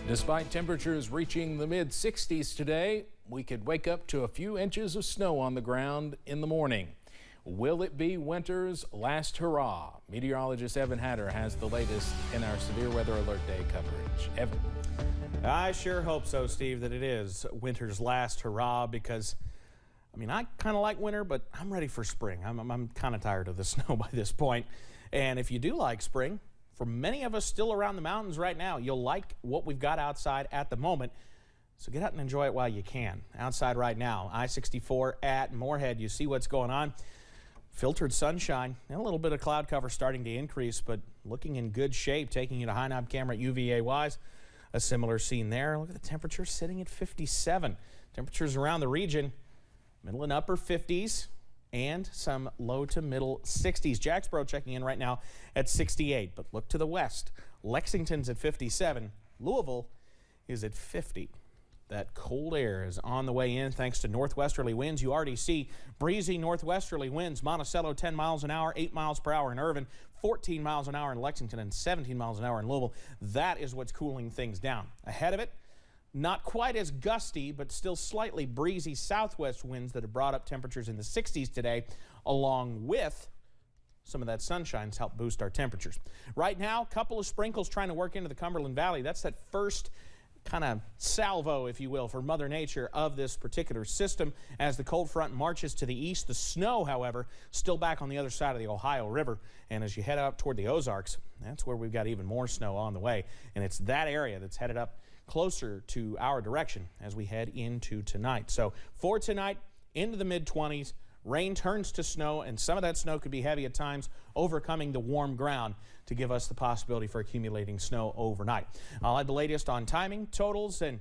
Despite temperatures reaching the mid-60s today, we could wake up to a few inches of snow on the ground in the morning. Will it be winter's last hurrah? Meteorologist Evan Hatter has the latest in our Severe Weather Alert Day coverage. Evan. I sure hope so, Steve, that it is winter's last hurrah because, I kind of like winter, but I'm ready for spring. I'm kind of tired of the snow by this point. And if you do like spring, for many of us still around the mountains right now, you'll like what we've got outside at the moment. So get out and enjoy it while you can. Outside right now, I-64 at Moorhead, you see what's going on. Filtered sunshine and a little bit of cloud cover starting to increase, but looking in good shape, taking you to high knob camera UVA-wise. A similar scene there. Look at the temperature sitting at 57. Temperatures around the region, middle and upper 50s and some low to middle 60s. Jacksboro checking in right now at 68, but look to the west. Lexington's at 57. Louisville is at 50. That cold air is on the way in thanks to northwesterly winds. You already see breezy northwesterly winds. Monticello 10 miles an hour, 8 miles per hour in Irvin, 14 miles an hour in Lexington, and 17 miles an hour in Louisville. That is what's cooling things down. Ahead of it, not quite as gusty, but still slightly breezy southwest winds that have brought up temperatures in the 60s today, along with some of that sunshine's helped boost our temperatures. Right now, a couple of sprinkles trying to work into the Cumberland Valley. That's that first kind of salvo, if you will, for Mother Nature of this particular system as the cold front marches to the east. The snow, however, still back on the other side of the Ohio River. And as you head up toward the Ozarks, that's where we've got even more snow on the way. And it's that area that's headed up closer to our direction as we head into tonight. So for tonight, into the mid-20s, rain turns to snow, and some of that snow could be heavy at times, overcoming the warm ground to give us the possibility for accumulating snow overnight. I'll have the latest on timing, totals, and,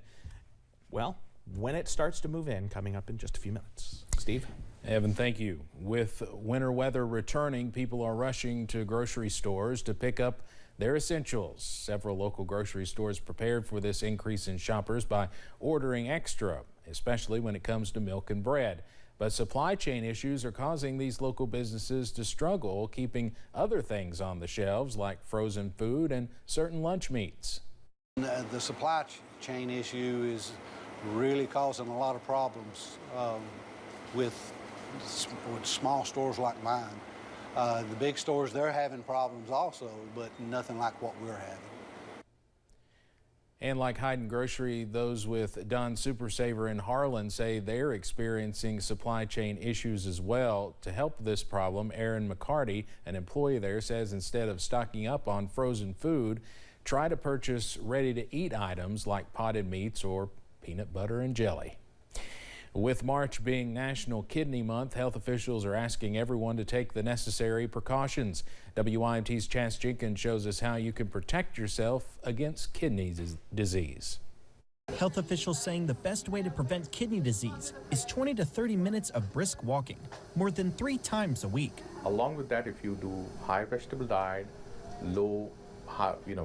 well, when it starts to move in, coming up in just a few minutes. Steve? Evan, thank you. With winter weather returning, people are rushing to grocery stores to pick up their essentials. Several local grocery stores prepared for this increase in shoppers by ordering extra, especially when it comes to milk and bread. But supply chain issues are causing these local businesses to struggle keeping other things on the shelves like frozen food and certain lunch meats. The supply chain issue is really causing a lot of problems with small stores like mine. The big stores, they're having problems also, but nothing like what we're having. And like Hayden Grocery, those with Don Super Saver in Harlan say they're experiencing supply chain issues as well. To help this problem, Aaron McCarty, an employee there, says instead of stocking up on frozen food, try to purchase ready-to-eat items like potted meats or peanut butter and jelly. With March being National Kidney Month, health officials are asking everyone to take the necessary precautions. WYMT's Chas Jenkins shows us how you can protect yourself against kidney disease. Health officials saying the best way to prevent kidney disease is 20 to 30 minutes of brisk walking, more than 3 times a week. Along with that, if you do high vegetable diet, low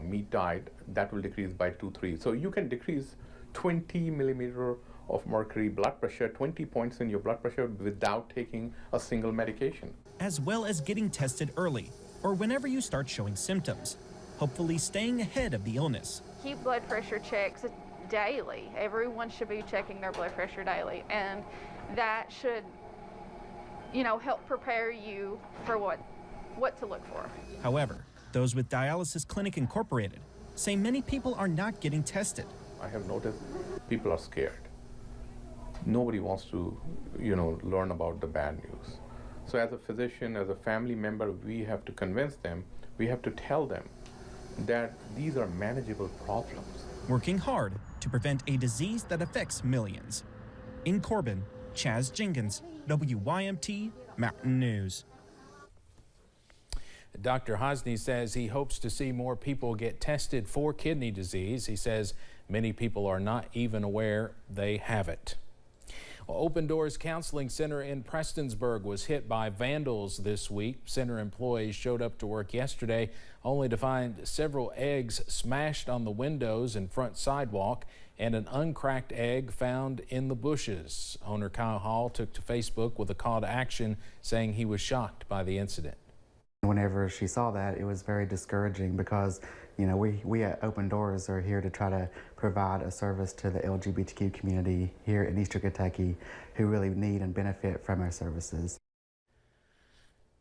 meat diet, that will decrease by 2-3. So you can decrease 20 millimeter of mercury blood pressure, 20 points in your blood pressure without taking a single medication. As well as getting tested early or whenever you start showing symptoms, hopefully staying ahead of the illness. Keep blood pressure checks daily. Everyone should be checking their blood pressure daily, and that should, help prepare you for what to look for. However, those with Dialysis Clinic Incorporated say many people are not getting tested. I have noticed people are scared. Nobody wants to, learn about the bad news. So as a physician, as a family member, we have to convince them, we have to tell them that these are manageable problems. Working hard to prevent a disease that affects millions. In Corbin, Chas Jenkins, WYMT Mountain News. Dr. Hosny says he hopes to see more people get tested for kidney disease. He says many people are not even aware they have it. Open Doors Counseling Center in Prestonsburg was hit by vandals this week. Center employees showed up to work yesterday only to find several eggs smashed on the windows and front sidewalk and an uncracked egg found in the bushes. Owner Kyle Hall took to Facebook with a call to action saying he was shocked by the incident. Whenever she saw that, it was very discouraging because, You know, we at Open Doors are here to try to provide a service to the LGBTQ community here in Eastern Kentucky who really need and benefit from our services.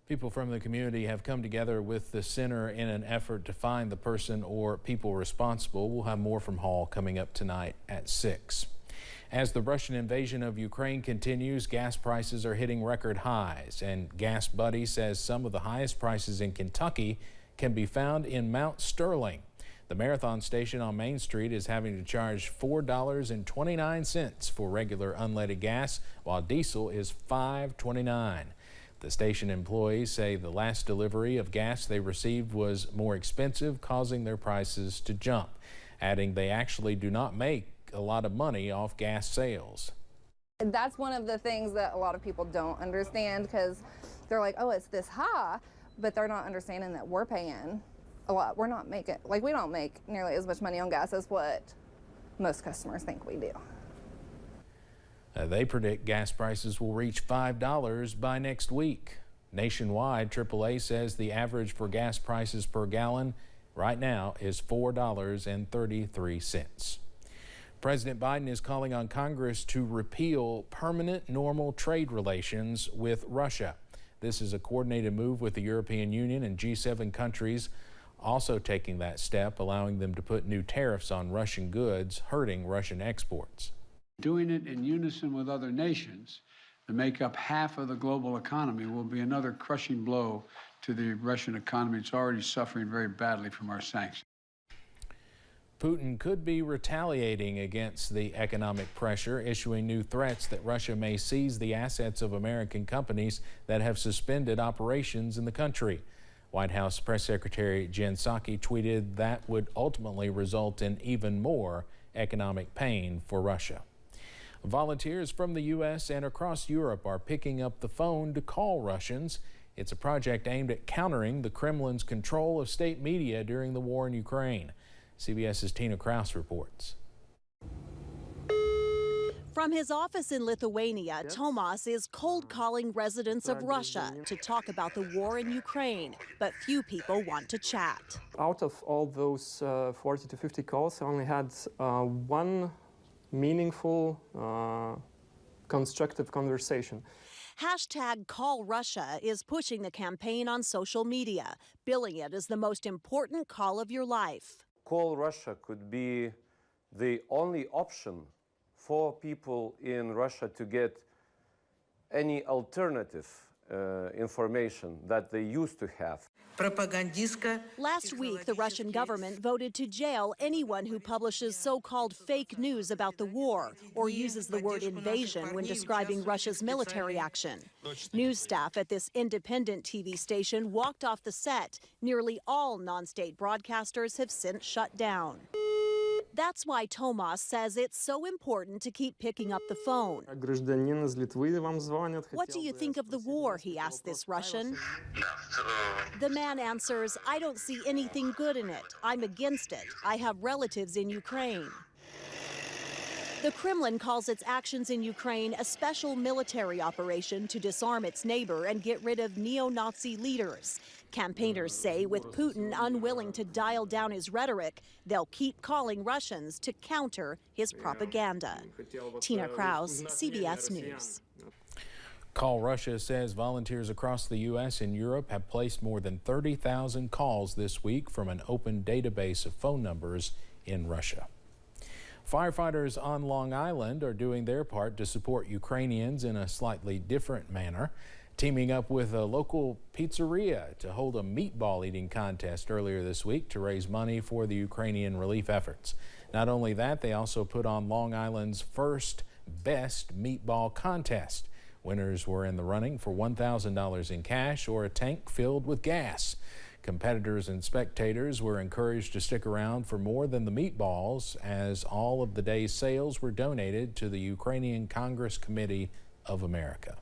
People from the community have come together with the center in an effort to find the person or people responsible. We'll have more from Hall coming up tonight at 6. As the Russian invasion of Ukraine continues, gas prices are hitting record highs, and Gas Buddy says some of the highest prices in Kentucky can be found in Mount Sterling. The Marathon station on Main Street is having to charge $4.29 for regular unleaded gas, while diesel is $5.29. The station employees say the last delivery of gas they received was more expensive, causing their prices to jump, adding they actually do not make a lot of money off gas sales. That's one of the things that a lot of people don't understand, because they're like, oh, it's this high, but they're not understanding that we're paying a lot. We're not making, like, we don't make nearly as much money on gas as what most customers think we do. They predict gas prices will reach $5 by next week. Nationwide, AAA says the average for gas prices per gallon right now is $4.33. President Biden is calling on Congress to repeal permanent normal trade relations with Russia. This is a coordinated move with the European Union and G7 countries also taking that step, allowing them to put new tariffs on Russian goods, hurting Russian exports. Doing it in unison with other nations that make up half of the global economy will be another crushing blow to the Russian economy. It's already suffering very badly from our sanctions. Putin could be retaliating against the economic pressure, issuing new threats that Russia may seize the assets of American companies that have suspended operations in the country. White House Press Secretary Jen Psaki tweeted that would ultimately result in even more economic pain for Russia. Volunteers from the U.S. and across Europe are picking up the phone to call Russians. It's a project aimed at countering the Kremlin's control of state media during the war in Ukraine. CBS's Tina Kraus reports. From his office in Lithuania, Tomas is cold calling residents of Russia to talk about the war in Ukraine, but few people want to chat. Out of all those 40 to 50 calls, I only had one meaningful, constructive conversation. Hashtag Call Russia is pushing the campaign on social media, billing it as the most important call of your life. Call Russia could be the only option for people in Russia to get any alternative information that they used to have. Last week, the Russian government voted to jail anyone who publishes so-called fake news about the war or uses the word invasion when describing Russia's military action. News staff at this independent TV station walked off the set. Nearly all non-state broadcasters have since shut down. That's why Tomas says it's so important to keep picking up the phone. What do you think of the war? He asked this Russian. The man answers, I don't see anything good in it. I'm against it. I have relatives in Ukraine. The Kremlin calls its actions in Ukraine a special military operation to disarm its neighbor and get rid of neo-Nazi leaders. Campaigners say with Putin unwilling to dial down his rhetoric, they'll keep calling Russians to counter his propaganda. Tina Kraus, CBS News. Call Russia says volunteers across the U.S. and Europe have placed more than 30,000 calls this week from an open database of phone numbers in Russia. Firefighters on Long Island are doing their part to support Ukrainians in a slightly different manner, teaming up with a local pizzeria to hold a meatball eating contest earlier this week to raise money for the Ukrainian relief efforts. Not only that, they also put on Long Island's first Best Meatball Contest. Winners were in the running for $1,000 in cash or a tank filled with gas. Competitors and spectators were encouraged to stick around for more than the meatballs, as all of the day's sales were donated to the Ukrainian Congress Committee of America.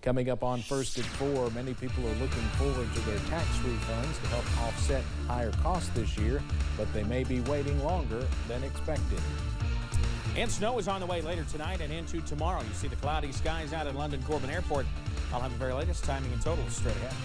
Coming up on First at 4, many people are looking forward to their tax refunds to help offset higher costs this year, but they may be waiting longer than expected. And snow is on the way later tonight and into tomorrow. You see the cloudy skies out at London Corbin Airport. I'll have the very latest timing and totals straight ahead.